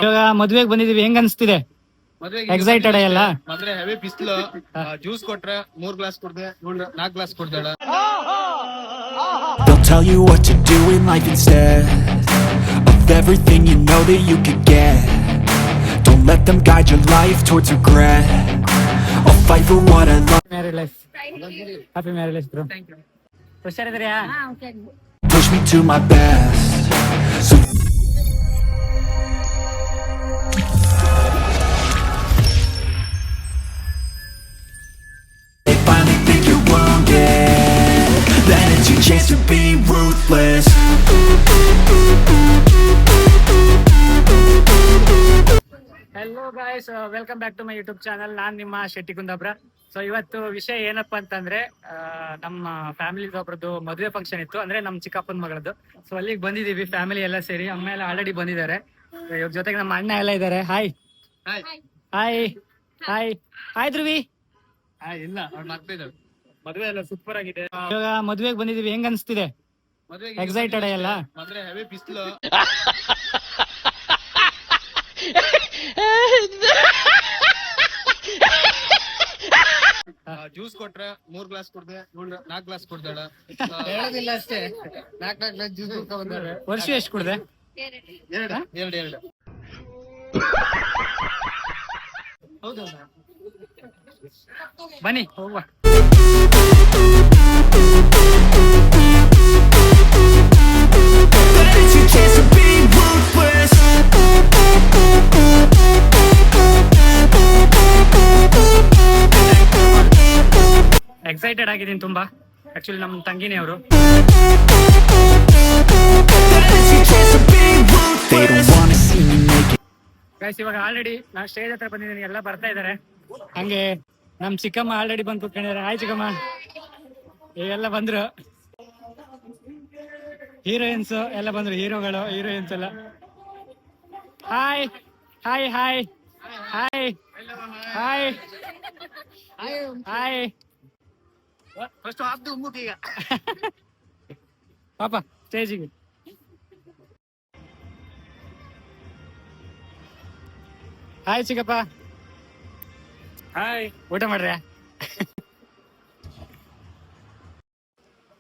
ಇವಾಗ ಮದ್ವೆಗೆ ಬಂದಿದೀವಿ, ಹೆಂಗ್ ಅನ್ಸ್ತಿದೆ? ಎಕ್ಸೈಟೆಡ್ ಎಲ್ಲ? ಮದ್ವೆ ಹೆವಿ ಬಿಸಿಲು, ಜ್ಯೂಸ್ ಕೊಟ್ರೆ 3 ಗ್ಲಾಸ್ ಕೊಡ್ದೆ, 4 ಗ್ಲಾಸ್ ಕೊಡ್ದಾಳ. They'll tell you what to do in life instead of everything you know that you could get. Don't let them guide your life towards regret. I'll fight for what I love. Married life. Happy married life bro. ಹುಷಾರಿದ್ದೀರಾ? Push me to my best. So they finally think you're wounded, then it's your chance to be ruthless. Hello guys, welcome back to my YouTube channel. ನಾನ್ ನಿಮ್ಮ Shetty ಕುಂದಾಬ್ರ. So ಇವತ್ತು ವಿಷಯ ಏನಪ್ಪಾ ಅಂತಂದ್ರೆ, ನಮ್ಮ family ಒಬ್ರದ್ದು ಮದುವೆ function ಇತ್ತು, ಅಂದ್ರೆ ನಮ್ ಚಿಕ್ಕಪ್ಪನ ಮಗಳದ್ದು. ಸೊ ಅಲ್ಲಿಗೆ ಬಂದಿದೀವಿ ಫ್ಯಾಮಿಲಿ ಎಲ್ಲ ಸೇರಿ. ಅಮ್ಮ ಎಲ್ಲ ಆಲ್ರೆಡಿ ಬಂದಿದ್ದಾರೆ, ಇವ್ರ ಜೊತೆಗೆ ನಮ್ಮ ಅಣ್ಣ ಎಲ್ಲ ಇದ್ದಾರೆ. Hi hi hi hi Dhruvi. ಇಲ್ಲ ಅವ್ರ ಮದ್ವೆ ಎಲ್ಲ ಸೂಪರ್ ಆಗಿದೆ. ಇವಾಗ ಮದ್ವೆಗೆ ಬಂದಿದೀವಿ, ಹೆಂಗ್ ಅನ್ಸ್ತಿದೆ? ಎಕ್ಸೈಟೆಡ್ ಎಲ್ಲ? ಮದ್ವೆ ಹೆವಿ ಬಿಸಿಲು, ಜ್ಯೂಸ್ ಕೊಟ್ರೆ 3 ಗ್ಲಾಸ್ ಕೊಡ್ದೆ, 4 ಗ್ಲಾಸ್ ಕೊಡ್ದಾಳ. ಹೇಳೋದಿಲ್ಲ ಅಷ್ಟೇ, 4 ಗ್ಲಾಸ್ ಜ್ಯೂಸ್ ಬಂದಾರೆ. ವರ್ಷ ಎಷ್ಟು ಕುಡ್ದೆ? ಎರಡು. ಹೌದಾ? ಬನ್ನಿ ಹೋಗುವ. Then it's your chance to be ruthless. Excited ಆಗಿದ್ದೀನಿ ತುಂಬಾ. ಆಕ್ಚುಲಿ ನಮ್ಮ ತಂಗಿನೇ ಅವರು. They don't wanna see me make it. Guys, ಇವಾಗ ಆಲ್ರೆಡಿ ನಾನು ಸ್ಟೇಜ್ ಹತ್ರ ಬಂದಿದ್ದೀನಿ, ಎಲ್ಲ ಬರ್ತಾ ಇದಾರೆ. ಹಂಗೆ ನಮ್ ಚಿಕ್ಕಮ್ಮ ಆಲ್ರೆಡಿ ಬಂದು ಕೂತ್ಕೊಂಡಿದ್ದಾರೆ. ಹಾಯ್ ಚಿಕ್ಕಮ್ಮ. ಇವೆಲ್ಲ ಬಂದ್ರು, ಹೀರೋಯಿನ್ಸ್ ಎಲ್ಲ ಬಂದ್ರು, ಹೀರೋಗಳು ಹೀರೋಯಿನ್ಸ್ ಎಲ್ಲ. Hi hi hi hi hi hi. First of ಈಗ ಪಾಪ ಸ್ಟೇಜಿಗೆ. ಹಾಯ್ ಚಿಕ್ಕಪ್ಪ. ಹಾಯ್. ಊಟ ಮಾಡ್ರ್ಯಾ?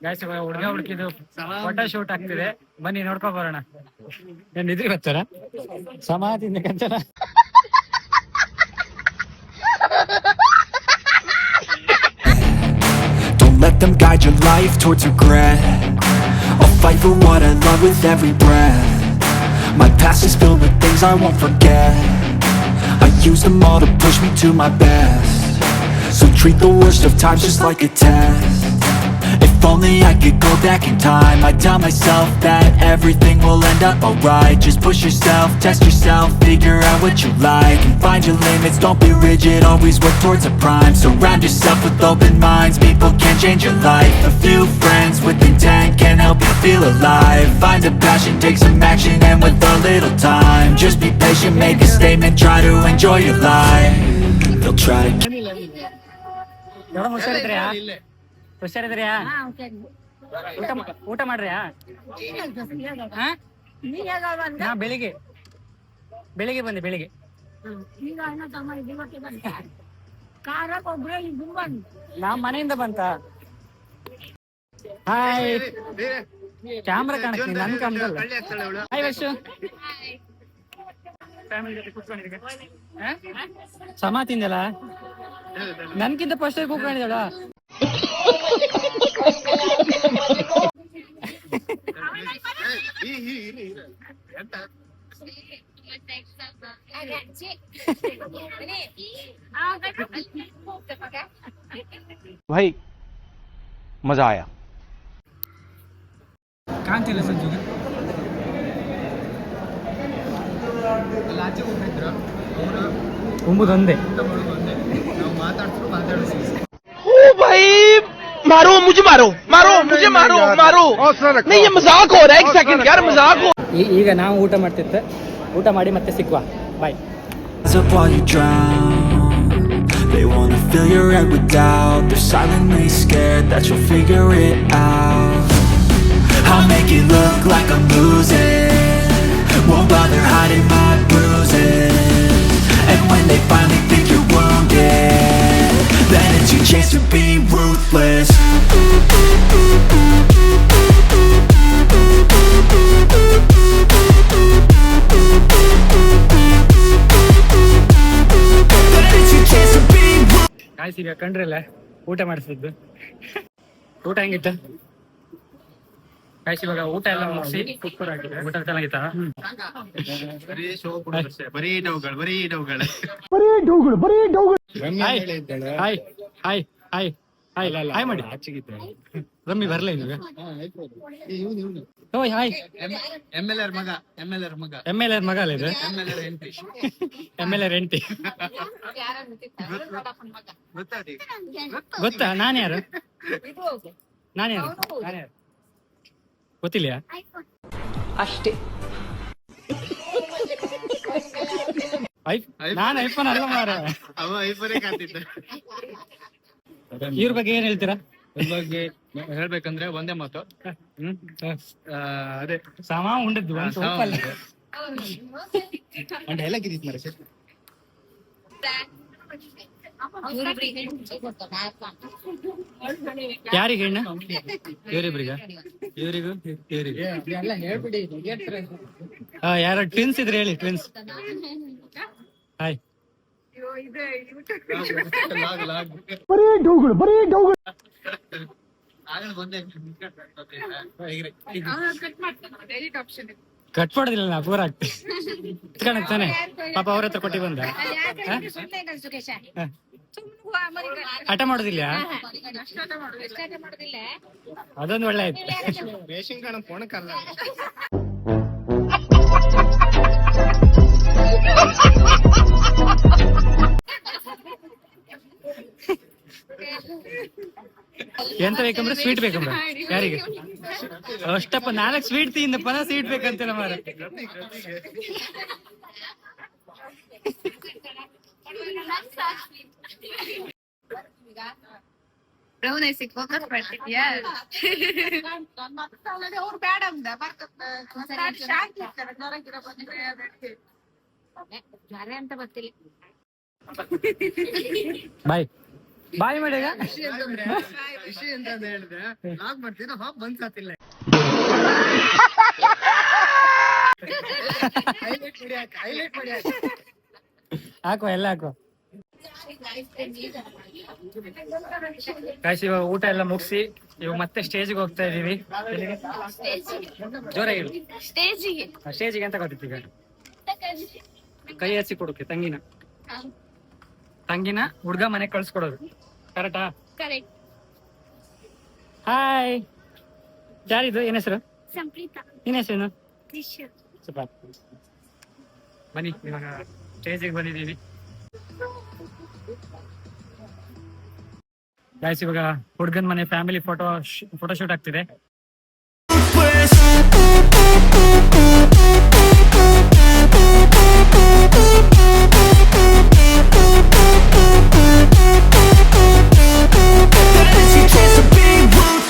ಗಾಯ್ಸ್, ಹುಡುಗ ಹುಡುಕಿದ್ದು ಫೋಟೋ ಶೂಟ್ ಆಗ್ತಿದೆ, ಬನ್ನಿ ನೋಡ್ಕೊ ಬರೋಣ. ಏನ್ ನಿದ್ರಿ ಬರ್ತಾರ? ಸಮಾಧಿಯಿಂದ ಕಂಚನ. Don't let them guide your life towards regret. I'll fight for what I love with every breath. My past is filled with things I won't forget. I use them all to push me to my best. So treat the worst of times just like a test. If only I could go back in time, I'd tell myself that everything will end up alright. Just push yourself, test yourself, figure out what you like, and find your limits, don't be rigid, always work towards a prime. Surround yourself with open minds, people can change your life. A few friends with intent can help you feel alive. Find a passion, take some action, and with a little time, just be patient, make a statement, try to enjoy your life. They'll try to ಹುಷಾರಿದ್ರ್ಯಾ? ಹುಷಾರಿದ್ರ್ಯಾ? ಊಟ ಮಾಡ್ರ್ಯಾ? ನಾ ಬೆಳಿಗ್ಗೆ ಬಂದೆ, ಬೆಳಿಗ್ಗೆ. ನಾ ಮನೆಯಿಂದ ಬಂತ. Hi. Camera ಕಾಣಿಸ್ತೀನಿ, ನನ್ ಕಾಣ್ತಲ್ಲ. Hi Varshu. Family ಜೊತೆ ಕೂತ್ಕೊಂಡಿದ್ದೀವಿ. ಸಮ ತಿಂದಲ್ಲ, ನನ್ಕಿಂತ ಫಸ್ಟ್ ಕೂತ್ಕೊಂಡಿದ್ದಾಳ. भाई मजा आया. ಕಾಣ್ತಿಲ್ಲ ಸಂಜುಗೆ. ಒಂಬುದೊಂದೇ ನಾವು ಮಾತಾಡ್ಸಿದ್ರು. ओ भाई मारो मुझे, मारो मुझे, मारो नहीं, ये मजाक हो रहा है. एक सेकंड यार, मजाक हो. ಈಗ ನಾವು ಊಟ ಮಾಡ್ತಿದ್ದೆ, ಊಟ ಮಾಡಿ ಮತ್ತೆ ಸಿಕ್ವಾ. ಬಾಯ್. up while you drown. They wanna fill your head with doubt. They're silently scared that you'll figure it out. I'll make it look like I'm losing, won't bother hiding my bruises. Guys ಈಗ ಕಂಡ್ರಲ್ಲ ಊಟ ಮಾಡಿಸಿದ್ದು. ಊಟ ಹೆಂಗಿತ್ತು guys? ಇವಾಗ ಊಟ ಎಲ್ಲ ಮುಗಿಸಿ super ಆಗಿದೆ. ಊಟ ಚೆನ್ನಾಗಿತ್ತ? Hi hi hi hi hi ಮಾಡಿ. ರಮ್ಮಿ ಬರ್ಲ ಈಗ? ಓಯ್ ಹಾಯ್. MLR ಮಗ ಎಮ್ ಎಲ್ ಆರ್ ಮಗ ಅಲ್ಲ ಇದು? ಎಮ್ ಎಲ್ ಆರ್ ಹೆಂಡತಿ ಗೊತ್ತಾ? ನಾನ್ಯಾರು ಗೊತ್ತಿಲ್ಲ ಅಷ್ಟೇ. ನಾನು ಐಫೋನ್ ಅಲ್ಲ ಮಾರ. ಅವ ಐಫೋನೇ ಕಾಣ್ತಿದ್ದ. ಇವ್ರ ಬಗ್ಗೆ ಏನ್ ಹೇಳ್ತೀರಾ? ಇದ್ರ ಬಗ್ಗೆ ಹೇಳ್ಬೇಕಂದ್ರೆ ಒಂದೇ ಮಾತು, ಅದೇ ಸಾಮ ಉಂಡದ್ದು ಒಂದು ಸೋಪಲ್ಲ. ಡೈಲಾಗ್ ಇದಿತ್ತು ಮರ ಸರ್. ಯಾರಿಗೆ ಹೆಣ್ಣ? ಇವರಿಬ್ರಿಗ? ಇವರಿಗೂ ಇವರಿಗೂ ಎಲ್ಲ ಹೇಳ್ಬಿಡಿ. ಯಾರ ಟ್ವಿನ್ಸ್ ಇದ್ರೆ ಹೇಳಿ. Twins hi. ಕಟ್ ಮಾಡೋದಿಲ್ಲ ಪೂರ ತಾನೆ. ಪಾಪ ಅವ್ರ ಹತ್ರ ಕೊಟ್ಟಿ ಬಂದ ಹಠ ಮಾಡೋದಿಲ್ಲ. ಅದೊಂದು ಒಳ್ಳೆ ಆಯ್ತು. ರೇಷನ್ ಕಾರ್ಡ್ ಫೋನಕ್ಕಲ್ಲ. ಎಂತ ಬೇಕಂದ್ರೆ ಸ್ವೀಟ್ ಬೇಕಂದ್ರೆ ಯಾರಿಗೆ? ಅಷ್ಟಪ್ಪ 4 ಸ್ವೀಟ್ ತಿಂದ ಪನ ಸ್ವೀಟ್ ಬೇಕಂತಿಲ್ಲ ಮಾರ. ಬಾಯ್ ಬಾಯ್ ಮಾಡ್ಯಾಗ ವಿಷಯ ಎಂತ ಹೇಳಿದ್ರೆ ಲಾಗ್ ಮಾಡ್ತೀನಿ. ಹಾಪ್ ಬಂದ್ ಸಾತಿಲ್ಲ. ಹೈಲೈಟ್ ಮಾಡಿ ಹಾಕುವ ಎಲ್ಲ ಹಾಕುವ. ಕಾಯ್ಸಿ ಇವಾಗ ಊಟ ಎಲ್ಲ ಮುಗಿಸಿ ಇವಾಗ ಮತ್ತೆ ಸ್ಟೇಜ್ಗೆ ಹೋಗ್ತಾ ಇದೀವಿ. ಜೋರಾಗಿ ಸ್ಟೇಜಿಗೆ ಅಂತ ಗೊತ್ತಿತ್ತು ಈಗ. ಕೈ ಹಚ್ಚಿ ಕೊಡೋಕೆ ತಂಗಿನ ಹುಡ್ಗ ಮನೆ ಕಳ್ಸ್ಕೊಡೋದು. ಕರೆಕ್ಟಾ? ಹಾಯ್. ಯಾರಿದು? ಏನ್ ಹೆಸರು? ನಿನ್ನ ಹೆಸರೇನು? ಸೂಪರ್. ಬನ್ನಿ ಇವಾಗ ಸ್ಟೇಜಿಗೆ ಬಂದಿದ್ದೀವಿ. ಗಾಯ್ಸ್ ಇವಾಗ ಹುಡ್ಗನ್ ಮನೆ ಫ್ಯಾಮಿಲಿ ಫೋಟೋಶೂಟ್ ಆಗ್ತಿದೆ.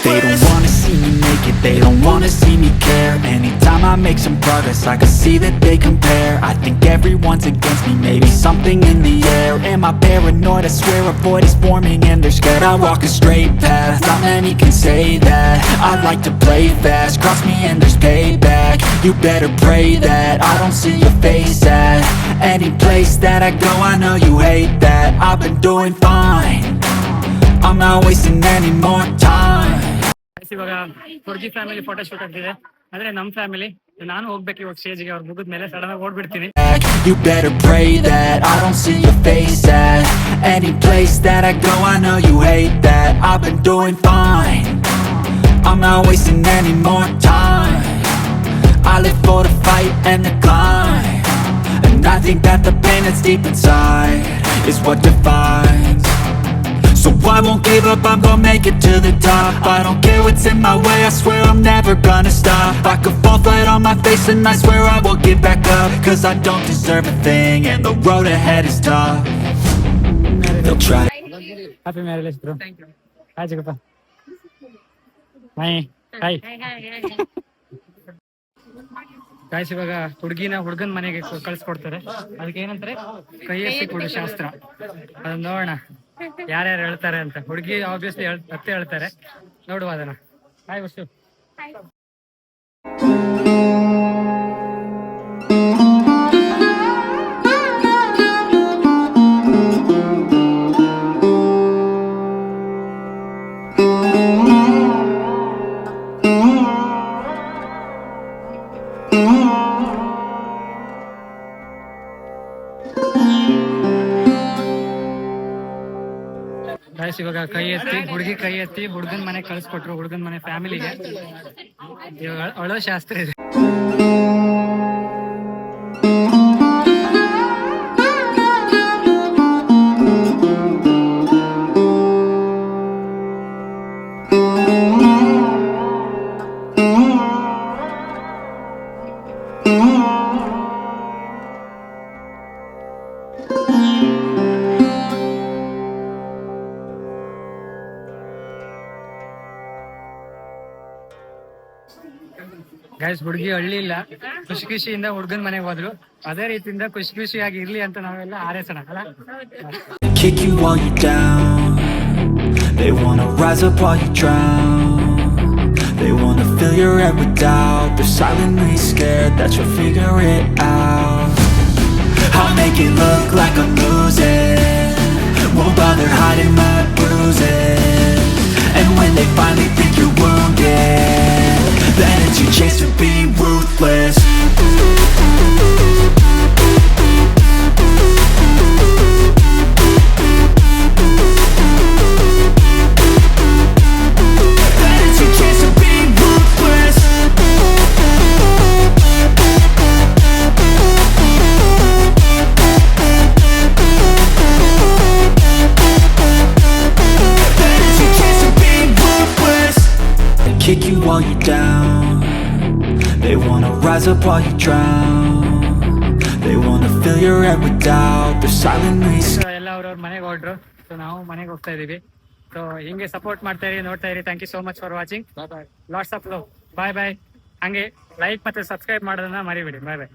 They don't wanna see me make it, they don't wanna see me care. Anytime I make some progress, I can see that they compare. I think everyone's against me, maybe something in the air. Am I paranoid? I swear a void is forming and they're scared. I walk a straight path, not many can say that. I like to play fast, cross me and there's payback. You better pray that I don't see your face at any place that I go. I know you hate that. I've been doing fine, I'm not wasting any more time. ಇವಾಗ ಹುಡುಗಿ family photo shoot ಆಗ್ತಿದೆ. ಅಂದ್ರೆ ನಮ್ family. ನಾನು ಹೋಗ್ಬೇಕು ಇವಾಗ ಸ್ಟೇಜ್ಗೆ. ಅವ್ರು ಮುಗಿದ ಮೇಲೆ ಸಡನ್ ಆಗಿ ಓಡ್ಬಿಡ್ತೀನಿ. You better pray that I don't see your face at any place that I go. I know you hate that. I've been doing fine, I'm not wasting any more time. I live for the fight and the climb, and I think that the pain that's deep inside is what defines. So I won't give up, I'm gonna make it to the top. I don't care what's in my way, I swear I'm never gonna stop. I could fall flat on my face and I swear I will get back up. Cause I don't deserve a thing and the road ahead is tough. They'll try to happy marriage bro. Hi ಚಿಕ್ಕಪ್ಪ. Hi hi. Guys ಇವಾಗ ಹುಡ್ಗನ್ ಮನೆಗೆ ಕಳ್ಸ್ಕೊಡ್ತಾರೆ. ಅದಕ್ಕೆ ಏನಂತಾರೆ? ಕೈ ಎತ್ತಿ ಕೊಡು ಶಾಸ್ತ್ರ. ಅದನ್ನ ನೋಡೋಣ ಯಾರ್ಯಾರು ಹೇಳ್ತಾರೆ ಅಂತ. ಹುಡುಗಿ ಆಬ್ವಿಯಸ್ಲಿ ಅತ್ತೆ ಹೇಳ್ತಾರೆ. ನೋಡುವ ಅದನ್ನ. ಹಾಯ್ ವಸ್ತು. ಗೈಸ್ ಇವಾಗ ಕೈ ಎತ್ತಿ ಹುಡುಗಿ ಕೈ ಎತ್ತಿ ಹುಡುಗನ್ ಮನೆ ಕಳ್ಸಿಕೊಟ್ರು, ಹುಡುಗನ್ ಮನೆ ಫ್ಯಾಮಿಲಿಗೆ. ಇವಾಗ ಅಳೋ ಶಾಸ್ತ್ರ ಇದೆ. ಗೈಸ್ ಹುಡುಗಿ ಹಳ್ಳಿಲ್ಲ, ಖುಷಿ ಖುಷಿಯಿಂದ ಹುಡುಗನ್ ಮನೆಗೆ ಹೋದ್ರು. ಅದೇ ರೀತಿಯಿಂದ ಖುಷಿ ಖುಷಿಯಾಗಿ ಇರ್ಲಿ ಅಂತ ನಾವೆಲ್ಲ ಹಾರೈಸೋಣ ಅಲ್ಲ. Kick you while you're down. They wanna rise up while you drown. They wanna fill your head with doubt. They're silently scared that you'll figure it out. I'll make it look like I'm losing, won't bother hiding my bruises. And when they finally think you're wounded, then it's your chance to be ruthless. Then it's your chance to be ruthless. Then it's your chance to be ruthless. They kick you while you're down. They wanna rise up while you drown. They wanna fill your head with doubt. They're silently scared. ಎಲ್ಲ ಅವ್ರವ್ರ ಮನೆಗೆ ಹೊರಟ್ರು. So ನಾವು ಮನೆಗೆ ಹೋಗ್ತಾ ಇದೀವಿ. So ಹಿಂಗೆ support ಮಾಡ್ತಾ ಇರಿ, ನೋಡ್ತಾ ಇರಿ. Thank you so much for watching. Lots of love. Bye bye. ಹಂಗೆ ಲೈಕ್ ಮತ್ತೆ ಸಬ್ಸ್ಕ್ರೈಬ್ ಮಾಡೋದನ್ನ ಮರಿಬೇಡಿ. ಬಾಯ್ ಬಾಯ್.